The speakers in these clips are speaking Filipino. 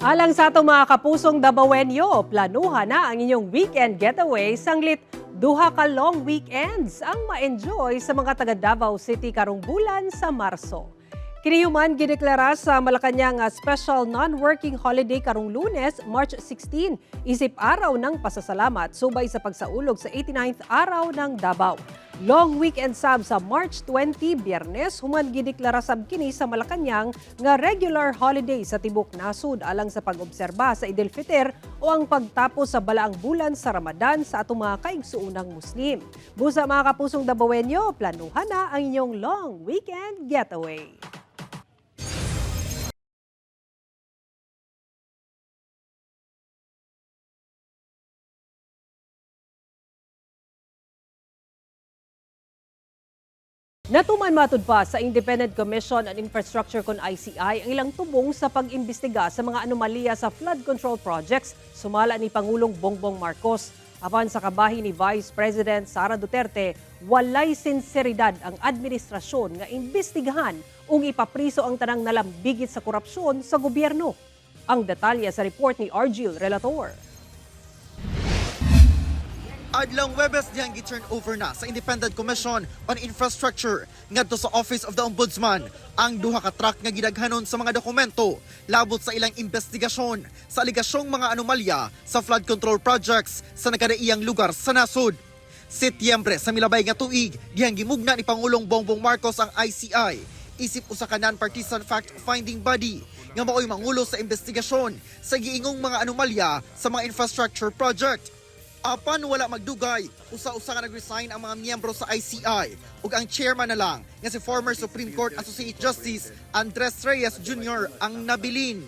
Alang sa atong mga kapusong Dabawenyo, planuhan na ang inyong weekend getaway sanglit duha ka long weekends ang ma-enjoy sa mga taga Davao City karong bulan sa Marso. Kini human gideklara sa Malacañang nga special non-working holiday karong Lunes, March 16, isip araw ng pasasalamat subay sa pagsaulog sa 89th araw ng Davao. Long weekend sab sa March 20, Biyernes, human gideklara sab kini sa Malacañang nga regular holiday sa tibok nasud alang sa pag-obserba sa Eid al-Fitr o ang pagtapos sa balaang bulan sa Ramadan sa atong mga kaigsuunang Muslim. Busa mga kapusong Dabawenyo, planuhan na ang inyong long weekend getaway. Natuman matud pa sa Independent Commission on Infrastructure kon ICI ang ilang tubong sa pag-imbestiga sa mga anomalya sa flood control projects sumala ni Pangulong Bongbong Marcos. Apan sa kabahin ni Vice President Sara Duterte, walay sinseridad ang administrasyon nga imbestigahan ug ipapriso ang tanang nalambigit sa korupsyon sa gobyerno. Ang detalye sa report ni Argil Relator. Adlang Webes diyang gi-turn over na sa Independent Commission on Infrastructure ngadto sa Office of the Ombudsman ang duha ka track nga gidaghanon sa mga dokumento labot sa ilang investigasyon sa aligasyong mga anomalya sa flood control projects sa nagkadaiyang lugar sa nasud. Setyembre sa milabay nga tuig diyang gimugna ni Pangulong Bongbong Marcos ang ICI isip usa ka non-partisan fact-finding body nga mao'y mangulo sa investigasyon sa giingong mga anomalya sa mga infrastructure project. Apan wala magdugay, usa-usa nga nag-resign ang mga miyembro sa ICI ug ang chairman na lang nga si former Supreme Court Associate Justice Andres Reyes Jr. ang nabilin.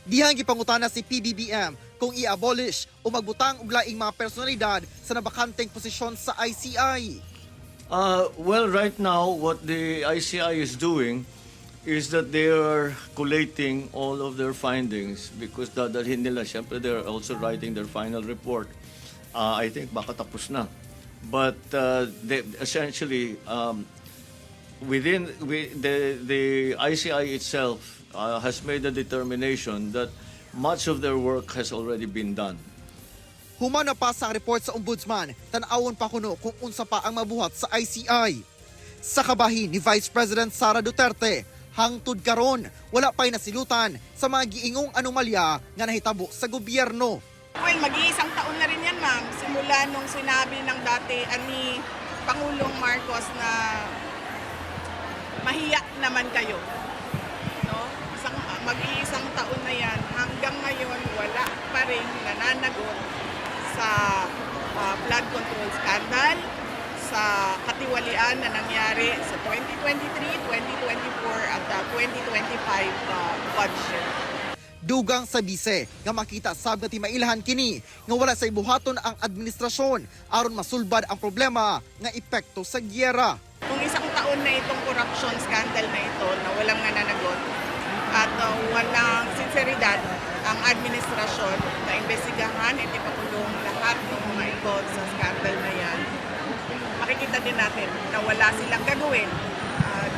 Dihang gipangutana si PBBM kung i-abolish o magbutang og laing mga personalidad sa nabakanteng posisyon sa ICI. Well, right now, what the ICI is doing is that they are collating all of their findings because dadalhin nila, syempre they're also writing their final report. I think baka tapos na. But they, essentially, the ICI itself has made a determination that much of their work has already been done. Human na pa sa report sa Ombudsman, tan-awon pa kuno kung unsa pa ang mabuhat sa ICI. Sa kabahin ni Vice President Sara Duterte, hangtod karon wala pa'y nasilutan sa mga giingong anomalya nga nahitabo sa gobyerno. Well, mag-iisang taon na rin yan, ma'am. Simula nung sinabi ng dati ni Pangulong Marcos na mahiya naman kayo. No? Mag-iisang taon na yan. Hanggang ngayon, wala pa rin nananagot sa flood control scandal, sa katiwalian na nangyari sa 2023, 2024 at 2025 budget. Dugang sa bise nga makita sab nga timailahan kini nga wala sa ibuhaton ang administrasyon aron masulbad ang problema nga epekto sa giyera. Kung isang taon na itong corruption scandal na ito na walang nananagot at walang sinseridad ang administrasyon na imbestigahan at ipakulong lahat ng mga involved sa scandal na yan, makikita din natin na wala silang gagawin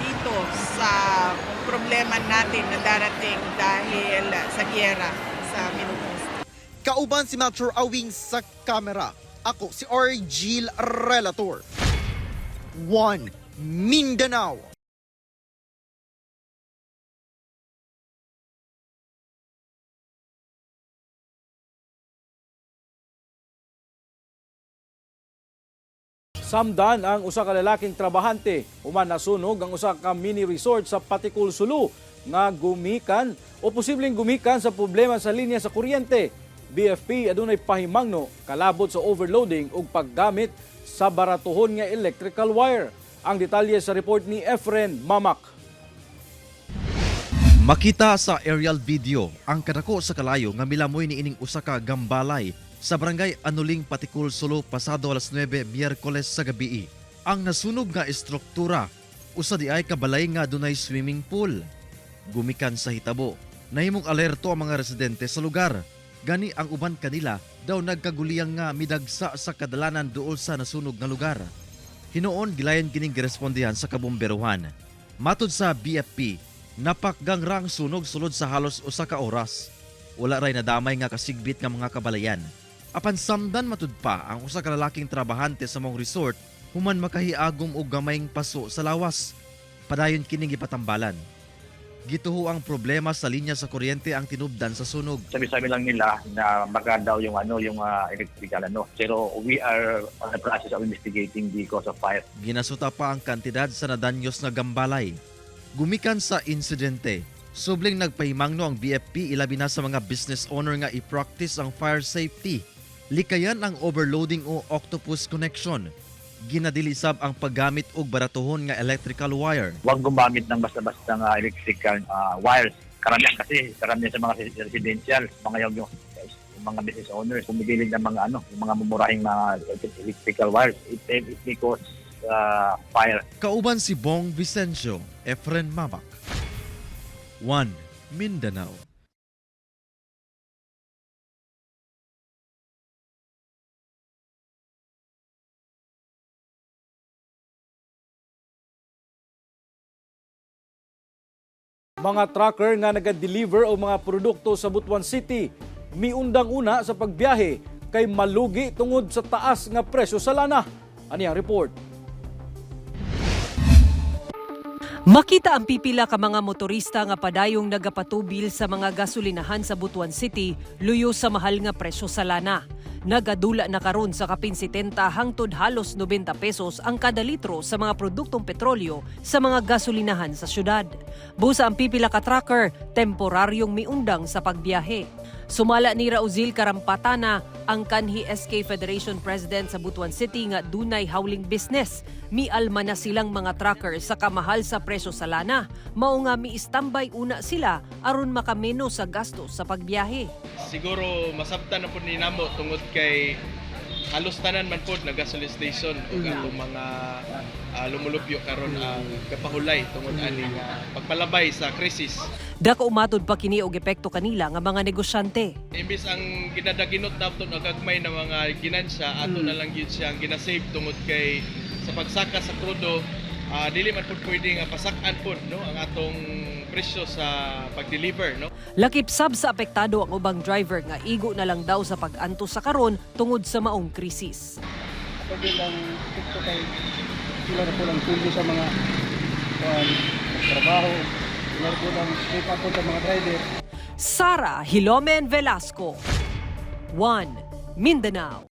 dito sa problema natin na darating dahil sa giyera sa Middle East. Kauban si Melchor Awing sa kamera. Ako si Argil Relator. 1 Mindanao. Samdan ang usa ka lalaking trabahante human nasunog ang usa ka mini resort sa Patikul, Sulu nga gumikan o posibleng gumikan sa problema sa linya sa kuryente. BFP adunay pahimangno kalabot sa overloading ug paggamit sa baratuhon nga electrical wire. Ang detalye sa report ni Efren Mamak. Makita sa aerial video ang kadako sa kalayo nga milamoy ni ining usa ka gambalay sa barangay Anuling, Patikul, Sulu pasado alas 9 Miyerkules sa gabi. Ang nasunog nga estruktura usa di ay kabalay nga dunay swimming pool. Gumikan sa hitabo, nahimong alerto ang mga residente sa lugar. Gani ang uban kanila daw nagkaguliyang nga midagsa sa kadalanan duol sa nasunog nga lugar. Hinoon gilayan kining girespondihan sa kabomberuhan. Matud sa BFP, napakgangrang sunog sulod sa halos usa ka oras. Wala ray nadamay nga kasigbit nga mga kabalayan. Apan samdan matud pa ang usa ka lalaking trabahante sa mong resort human makahiagom og gamayng paso sa lawas. Padayon kining gipatambalan. Gituho ang problema sa linya sa kuryente ang tinubdan sa sunog. Sabi-sabi lang nila na baka daw yung electrical Pero we are on the process of investigating the cause of fire. Ginasuta pa ang kantidad sa nadanyos nga gambalay. Gumikan sa insidente, subling nagpahimangno ang BFP ilabi na sa mga business owner nga i-practice ang fire safety. Likayan ang overloading o octopus connection. Ginadilisab ang paggamit og baratuhon nga electrical wire. Huwag gumamit ng basta-basta electrical wires. Karamihan sa mga residential, yung mga business owners, pumipilig ng mga yung mga mumurahing mga electrical wires. It may cause fire. Kauban si Bong Vicencio, Efren Mabak. 1. Mindanao. Mga trucker nga naga-deliver o mga produkto sa Butuan City, miundang una sa pagbiyahe kay malugi tungod sa taas nga presyo sa lana. Ani ang report? Makita ang pipila ka mga motorista nga padayong nagapatubil sa mga gasolinahan sa Butuan City luyo sa mahal nga presyo sa lana. Nagadula na karon sa kapin 70 hangtod halos 90 pesos ang kada litro sa mga produktong petrolyo sa mga gasolinahan sa syudad. Busa ang pipila ka trucker, temporaryong miundang sa pagbiyahe. Sumala ni Rauzil Karampatana, ang kanhi SK Federation President sa Butuan City nga dunay howling business. Mialma na silang mga trucker sa kamahal sa presyo sa lana. Mao nga mi-standby una sila aron makameno sa gasto sa pagbiyahe. Siguro masabtan na po ni namo tungod kay halos tanan man po na gasoline station o atong mga lumulupyo karon ang kapahulay tungod ani pagpalabay sa krisis. Dako umatod pa kini og epekto kanila nga mga negosyante. Imbis ang ginadaginot naton og gagmay na mga ginansya ato na lang gyud siyang ginasave tungod kay sa pagsaka sa krudo dili man po pwede nga pasak-an po no ang atong presyo sa pag-deliver no. Lakip sab sa apektado ang ubang driver nga igo na lang daw sa pag-antos sa karon tungod sa maong krisis. Ako bilang ito kay sila na po lang tuloy sa mga trabaho, sila po lang take up po sa mga driver. Sara Hilomen Velasco, 1. Mindanao.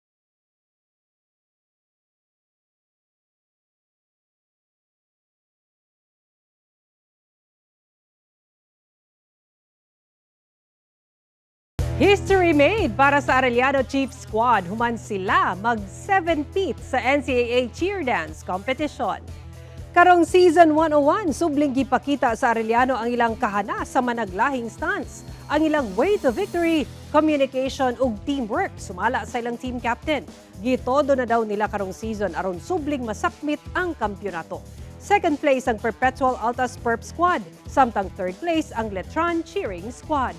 History made para sa Arellano Chief Squad. Human sila mag-7-peat sa NCAA Cheer Dance Competition. Karong Season 101, subling gipakita sa Arellano ang ilang kahana sa managlahing stunts. Ang ilang way to victory, communication ug teamwork. Sumala sa ilang team captain. Gitodo na daw nila karong season aron subling masakmit ang kampyonato. Second place ang Perpetual Altas Perp Squad, samtang third place ang Letran Cheering Squad.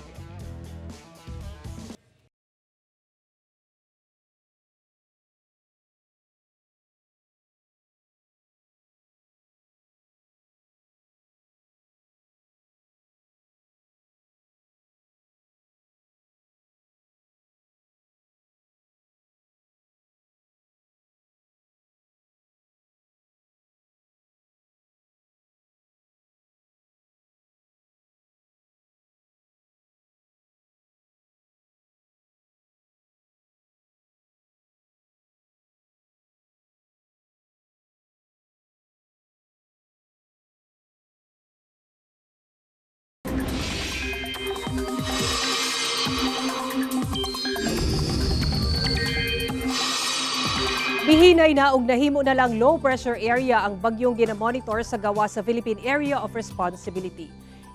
Mihinay na og nahimo na lang low pressure area ang bagyong ginamonitor sa gawa sa Philippine Area of Responsibility.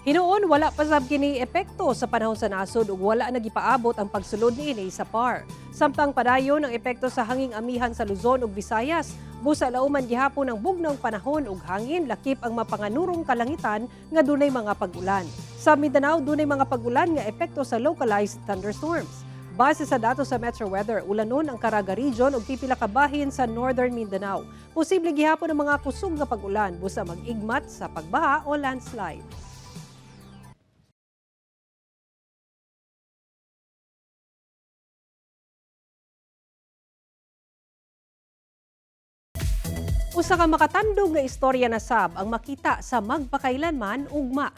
Hinuon wala pa sab kini epekto sa panahon sa nasod ug wala nagipaabot ang pagsulod niini sa PAR. Samtang padayon ang epekto sa hanging amihan sa Luzon ug Visayas, busa lauman gihapon ang bugnong panahon ug hangin lakip ang mapanganurong kalangitan nga dunay mga pag-ulan. Sa Mindanao dunay mga pag-ulan nga epekto sa localized thunderstorms. Base sa datos sa Metro Weather, ulanon ang Caraga Region ug pipila ka bahin sa Northern Mindanao. Posible gihapon ang mga kusog nga pag-ulan busa mag-igmat sa pagbaha o landslide. Usa ka makatandog nga istorya na sab ang makita sa magpakailanman ugma.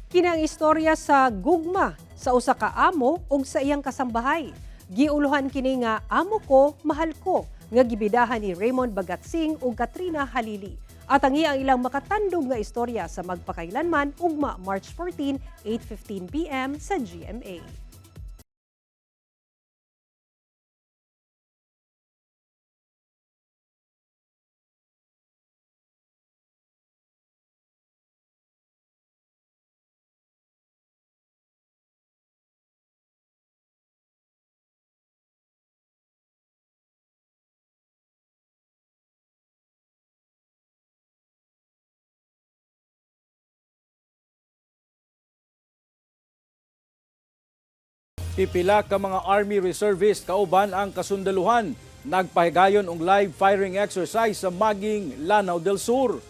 Kini ang istorya sa gugma sa usa ka amo ug sa iyang kasambahay. Giuluhan kini nga Amo Ko, Mahal Ko nga gibidahan ni Raymond Bagatsing ug Katrina Halili. At ang iyang ilang makatandog nga istorya sa magpakailanman ugma March 14, 8:15 p.m. sa GMA. Pipila ka mga Army Reservist kauban ang kasundaluhan nagpahigayon og live firing exercise sa Maging, Lanao del Sur.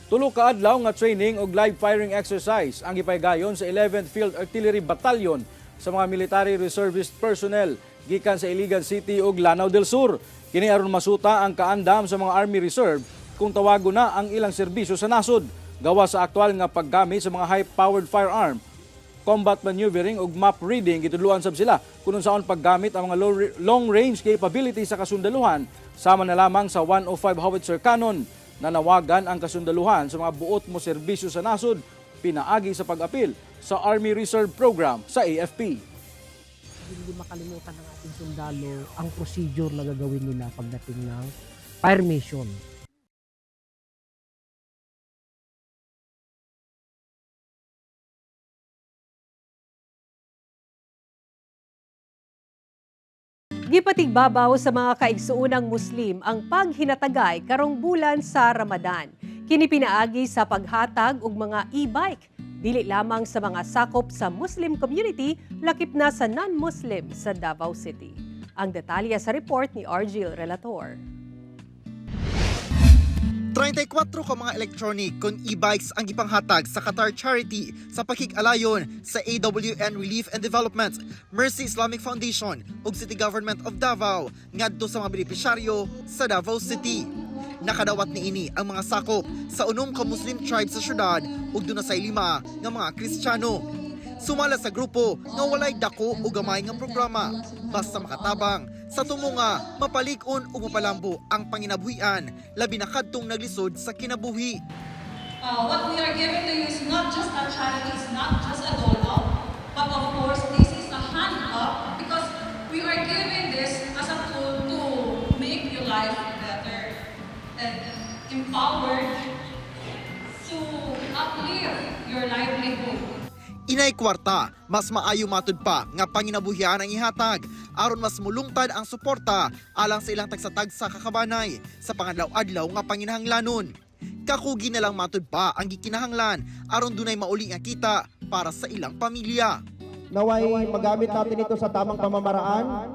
Tulo ka adlaw nga training og live firing exercise ang gipahigayon sa 11th Field Artillery Battalion sa mga military reservist personnel gikan sa Iligan City ug Lanao del Sur. Kini aron masuta ang kaandam sa mga Army Reserve kung tawago na ang ilang serbisyo sa nasod gawa sa aktual nga paggamit sa mga high-powered firearm, combat maneuvering ug map reading. Gitudluan sab sila kung saan paggamit ang mga long-range capability sa kasundaluhan sama na lamang sa 105 howitzer cannon. Nanawagan ang kasundaluhan sa mga buot mo serbisyo sa nasod pinaagi sa pag-apil sa Army Reserve Program sa AFP. Hindi makalimutan ng ating sundalo ang procedure na gagawin nila pagdating ng fire mission. Gipatigbabaw sa mga kaigsuunang Muslim ang paghinatagay karong bulan sa Ramadan. Kini pinaagi sa paghatag og mga e-bike dili lamang sa mga sakop sa Muslim community lakip na sa non-Muslim sa Davao City. Ang detalye sa report ni Argil Relator. 34 ka mga electronic kung e-bikes ang ipanghatag sa Qatar Charity sa pakig-alayon sa AWN Relief and Development, Mercy Islamic Foundation ug City Government of Davao ngadto sa mga benepisyaryo sa Davao City. Nakadawat niini ang mga sakop sa unom ka Muslim tribe sa syudad ug dunay 5 nga mga Kristiyano. Sumala sa grupo nga walay dako o gamay nga programa basta makatabang sa tumunga mapalig-on ug mapalambo ang panginabuhian labi na kadtong naglisod sa kinabuhi. What we are giving to you is not just a charity, it's not just a dole-out, but of course this is a hand up because we are giving this as a tool to make your life better and empowered to uplift your livelihood. Inay kwarta, mas maayo matud pa nga panginabuhian ang ihatag aron mas mulungtad ang suporta alang sa ilang tagsatag sa kakabanay sa pangadlaw-adlaw nga panginahanglanon. Kakugi na lang matud pa ang gikinahanglan aron dunay mauli nga kita para sa ilang pamilya. Naway magamit natin ito sa tamang pamamaraan.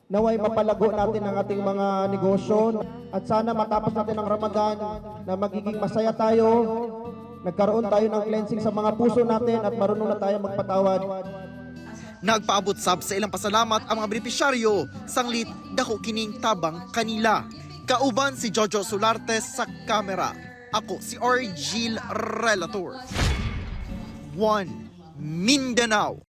Naway mapalago natin ang ating mga negosyo at sana matapos natin ang Ramadan na magiging masaya tayo. Nagkaroon tayo ng cleansing sa mga puso natin at marunong na tayo magpatawad. Nagpaabot sab sa ilang pasalamat ang mga benepisyaryo sanglit dako kining tabang kanila. Kauban si Jojo Solarte sa kamera. Ako si Argil Relator. 1 Mindanao.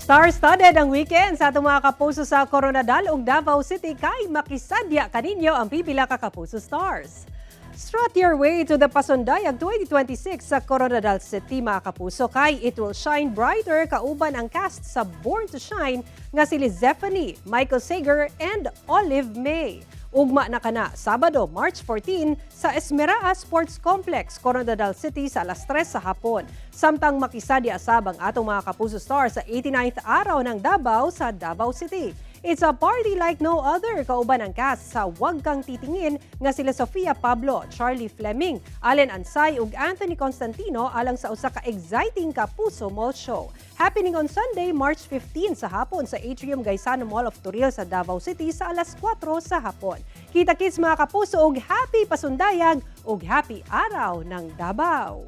Star-studded ang weekend sa atong mga kapuso sa Coronadal ug Davao City kay makisadya kaninyo ang pipila ka kapuso stars. Strut your way to the Pasundayag 2026 sa Coronadal City mga kapuso kay it will shine brighter kauban ang cast sa Born to Shine nga sili Zephanie, Michael Sager and Olive May. Ugma na kana Sabado, March 14 sa Esmeralda Sports Complex, Coronadal City sa alas 3 sa hapon. Samtang makisadi asab ang atong mga kapuso stars sa 89th araw ng Davao sa Davao City. It's a party like no other. Kauban ang cast sa Wag Kang Titingin nga sila Sofia Pablo, Charlie Fleming, Allen Ansay ug Anthony Constantino alang sa usa ka exciting Kapuso Mall show. Happening on Sunday, March 15 sa hapon sa Atrium Gaisano Mall of Turil sa Davao City sa alas 4 sa hapon. Kita-kits mga Kapuso og happy pasundayag ug happy araw ng Davao.